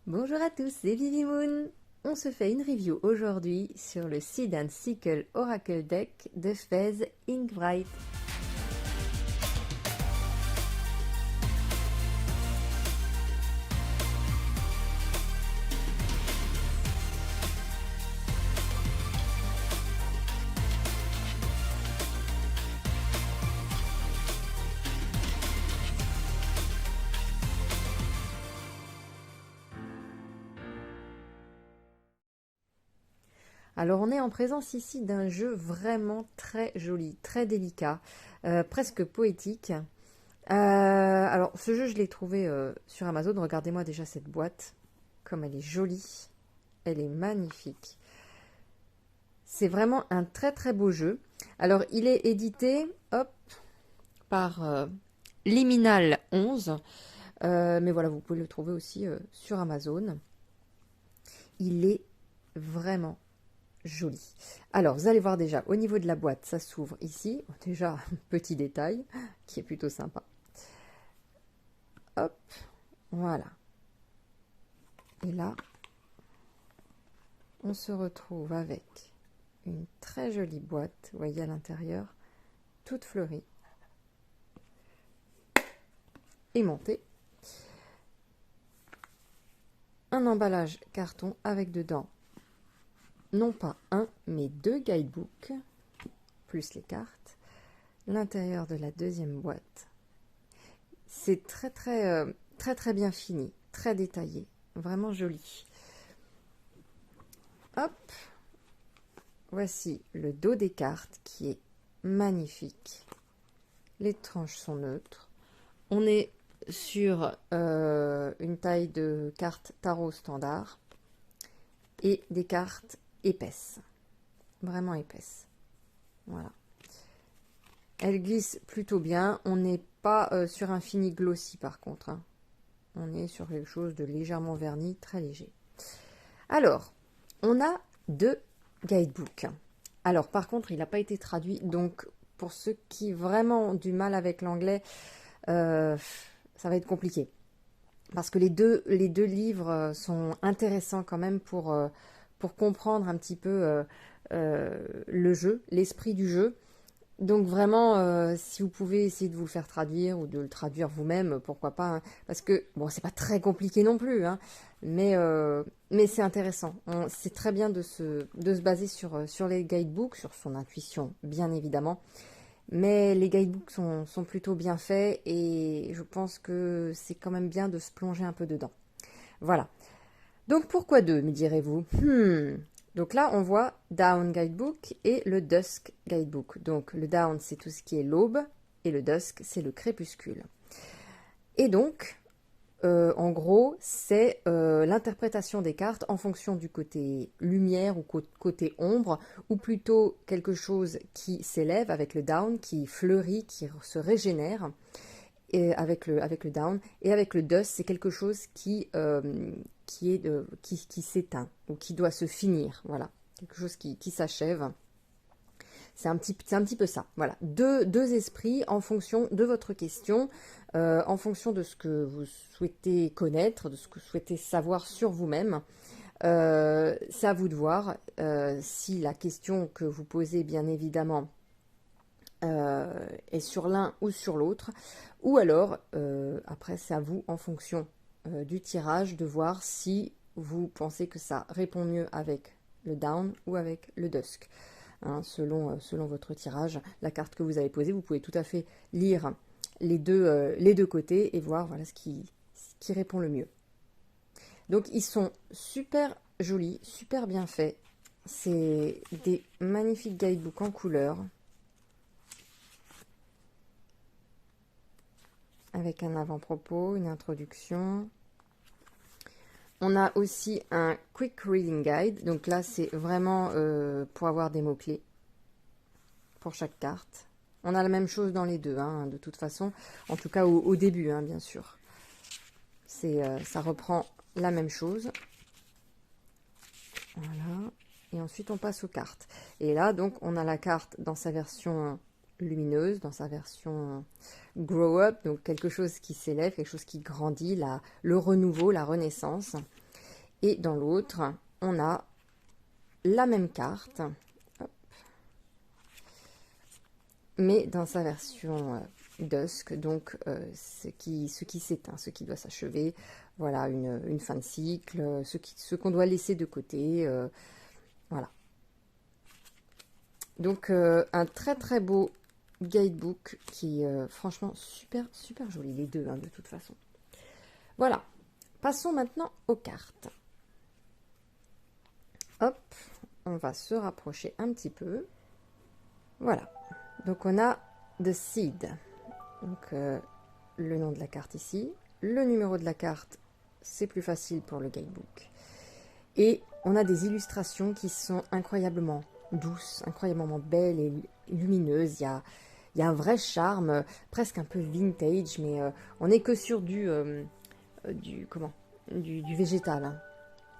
Bonjour à tous, c'est Vivi Moon. On se fait une review aujourd'hui sur le Seed and Sickle Oracle Deck de Fez Inkbright. Alors on est en présence ici d'un jeu vraiment très joli, très délicat, presque poétique. Alors ce jeu je l'ai trouvé sur Amazon, regardez-moi déjà cette boîte, comme elle est jolie, elle est magnifique. C'est vraiment un très très beau jeu. Alors il est édité hop, par Liminal 11, mais voilà, vous pouvez le trouver aussi sur Amazon. Il est vraiment joli. Alors, vous allez voir déjà, au niveau de la boîte, ça s'ouvre ici. Déjà, un petit détail qui est plutôt sympa. Hop, voilà. Et là, on se retrouve avec une très jolie boîte, vous voyez à l'intérieur, toute fleurie, aimantée. Un emballage carton avec dedans non pas un, mais deux guidebooks, plus les cartes. L'intérieur de la deuxième boîte. C'est très bien fini, très détaillé, vraiment joli. Hop, voici le dos des cartes qui est magnifique. Les tranches sont neutres. On est sur une taille de carte tarot standard et des cartes épaisses, vraiment épaisses. Voilà. Elle glisse plutôt bien. On n'est pas sur un fini glossy par contre, hein. On est sur quelque chose de légèrement verni, très léger. Alors, on a deux guidebooks. Alors, par contre, il n'a pas été traduit. Donc, pour ceux qui vraiment ont du mal avec l'anglais, ça va être compliqué. Parce que les deux livres sont intéressants quand même pour comprendre un petit peu le jeu, l'esprit du jeu. Donc vraiment, si vous pouvez essayer de vous le faire traduire ou de le traduire vous-même, pourquoi pas, hein, parce que, bon, c'est pas très compliqué non plus, hein, mais c'est intéressant. C'est très bien de se baser sur les guidebooks, sur son intuition, bien évidemment. Mais les guidebooks sont plutôt bien faits et je pense que c'est quand même bien de se plonger un peu dedans. Voilà. Donc pourquoi deux, me direz-vous? Donc là, on voit Dawn Guidebook et le Dusk Guidebook. Donc le Dawn, c'est tout ce qui est l'aube, et le Dusk, c'est le crépuscule. Et donc, en gros, c'est l'interprétation des cartes en fonction du côté lumière ou côté ombre, ou plutôt quelque chose qui s'élève avec le Down, qui fleurit, qui se régénère. Et avec le down, et avec le dust, c'est quelque chose qui s'éteint ou qui doit se finir, voilà, quelque chose qui s'achève. C'est un petit peu ça, voilà, deux esprits en fonction de votre question, en fonction de ce que vous souhaitez connaître, de ce que vous souhaitez savoir sur vous-même. C'est à vous de voir si la question que vous posez, bien évidemment, est sur l'un ou sur l'autre, ou alors après c'est à vous en fonction du tirage de voir si vous pensez que ça répond mieux avec le down ou avec le dusk, hein, selon votre tirage, la carte que vous avez posée. Vous pouvez tout à fait lire les deux côtés et voir, voilà, ce qui répond le mieux. Donc ils sont super jolis, super bien faits. C'est des magnifiques guidebooks en couleur, avec un avant-propos, une introduction. On a aussi un Quick Reading Guide. Donc là, c'est vraiment pour avoir des mots-clés pour chaque carte. On a la même chose dans les deux, hein, de toute façon. En tout cas, au début, hein, bien sûr. Ça reprend la même chose. Voilà. Et ensuite, on passe aux cartes. Et là, donc, on a la carte dans sa version lumineuse, dans sa version grow up, donc quelque chose qui s'élève, quelque chose qui grandit, le renouveau, la renaissance. Et dans l'autre, on a la même carte, hop, mais dans sa version dusk, donc ce qui s'éteint, ce qui doit s'achever, voilà, une fin de cycle, ce qu'on doit laisser de côté, voilà. Donc un très très beau guidebook qui est franchement super super joli, les deux hein, de toute façon. Voilà, passons maintenant aux cartes. Hop, on va se rapprocher un petit peu. Voilà, donc on a The Seed, donc le nom de la carte ici, le numéro de la carte, c'est plus facile pour le guidebook. Et on a des illustrations qui sont incroyablement douces, incroyablement belles et lumineuses. Il y a un vrai charme, presque un peu vintage, mais on n'est que sur du végétal. Hein.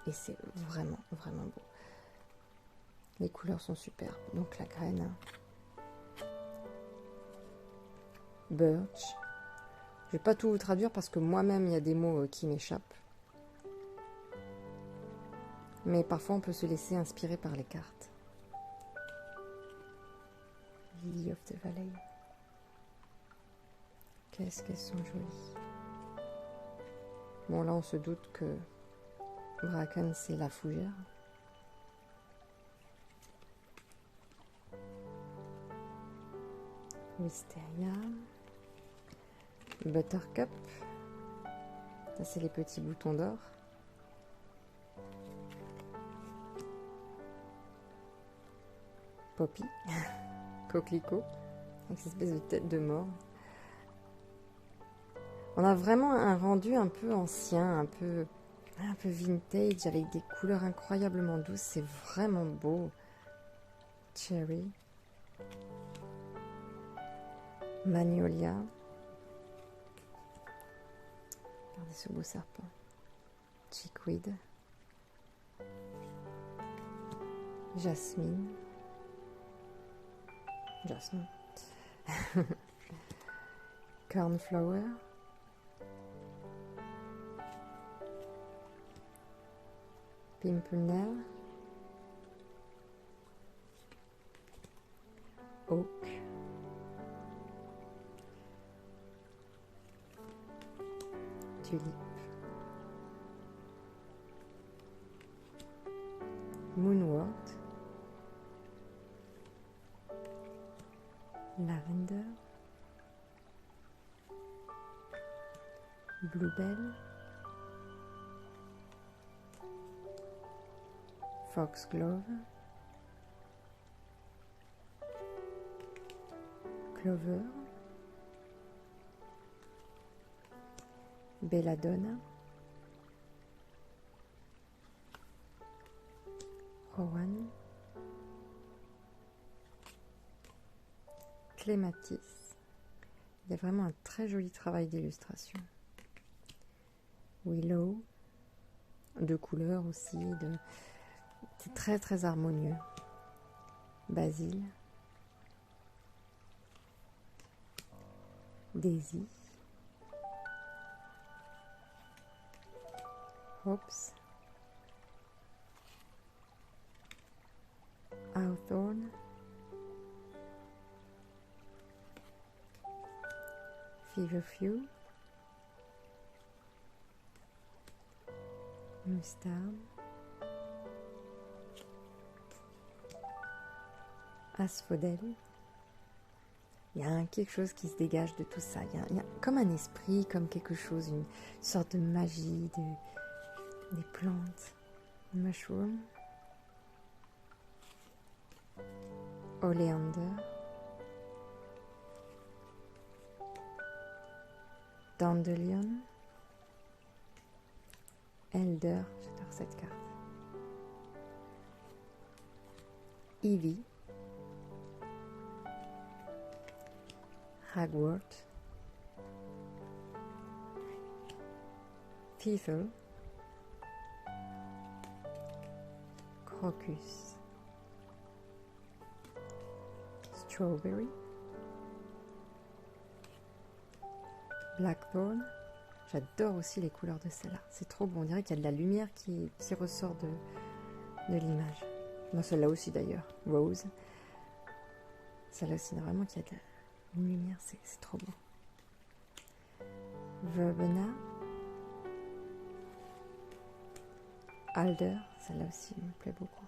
Et c'est vraiment, vraiment beau. Les couleurs sont superbes. Donc la graine, birch. Je vais pas tout vous traduire parce que moi-même, il y a des mots qui m'échappent. Mais parfois, on peut se laisser inspirer par les cartes. Lily of the Valley. Qu'est-ce qu'elles sont jolies. Bon, là, on se doute que Bracken, c'est la fougère. Wisteria. Buttercup. Ça, c'est les petits boutons d'or. Poppy. Coquelicot. Avec cette espèce de tête de mort. On a vraiment un rendu un peu ancien, un peu vintage, avec des couleurs incroyablement douces. C'est vraiment beau. Cherry. Magnolia. Regardez ce beau serpent. Chickweed. Jasmine. Jasmine. Cornflower. Pimpernel. Oak. Tulip. Moonwort. Lavender. Bluebell. Foxglove. Clover. Belladonna. Rowan. Clématis. Il y a vraiment un très joli travail d'illustration. Willow. De couleurs aussi. C'est très très harmonieux. Basil. Daisy. Hops. Hawthorn. Feverfew. Mustard. Asphodèle. Il y a quelque chose qui se dégage de tout ça. Il y a comme un esprit, comme quelque chose, une sorte de magie des plantes. Mushroom. Oleander. Dandelion. Elder. J'adore cette carte. Ivy. Ragwort. Thistle. Crocus. Strawberry. Blackthorn. J'adore aussi les couleurs de celle-là. C'est trop beau. On dirait qu'il y a de la lumière qui ressort de l'image. Moi, celle-là aussi d'ailleurs. Rose. Celle-là aussi, vraiment qu'il y a une lumière. C'est trop beau. Verbena. Alder. Celle-là aussi me plaît beaucoup.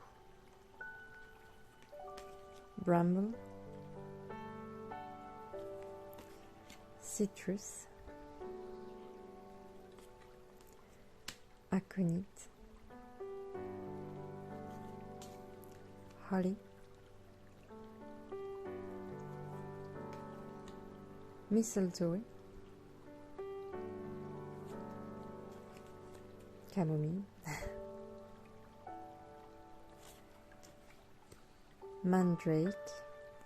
Bramble. Citrus. Aconite. Holly. Mistletoe. Camomille. Mandrake.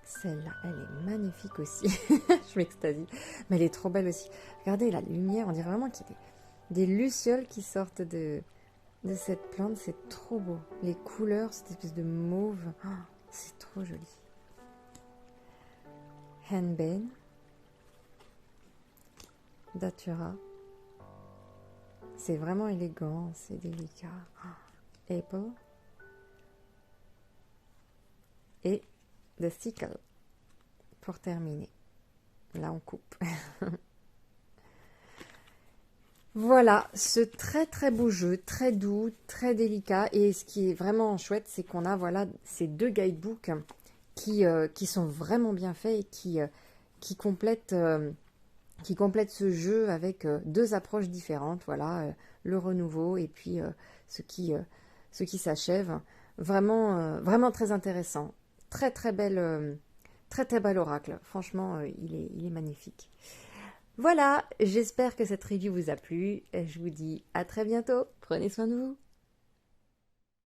Celle-là, elle est magnifique aussi. Je m'extasie. Mais elle est trop belle aussi. Regardez la lumière, on dirait vraiment qu'il y a des lucioles qui sortent de cette plante. C'est trop beau. Les couleurs, cette espèce de mauve. Oh, c'est trop joli. Henbane. Datura. C'est vraiment élégant, c'est délicat. Oh, Apple. Et The Sickle. Pour terminer. Là, on coupe. Voilà, ce très très beau jeu, très doux, très délicat. Et ce qui est vraiment chouette, c'est qu'on a voilà, ces deux guidebooks qui sont vraiment bien faits et qui complètent ce jeu avec deux approches différentes. Voilà, le renouveau et puis ce qui s'achève. Vraiment, vraiment très intéressant. Très très bel oracle. Franchement, il est magnifique. Voilà, j'espère que cette review vous a plu. Je vous dis à très bientôt. Prenez soin de vous.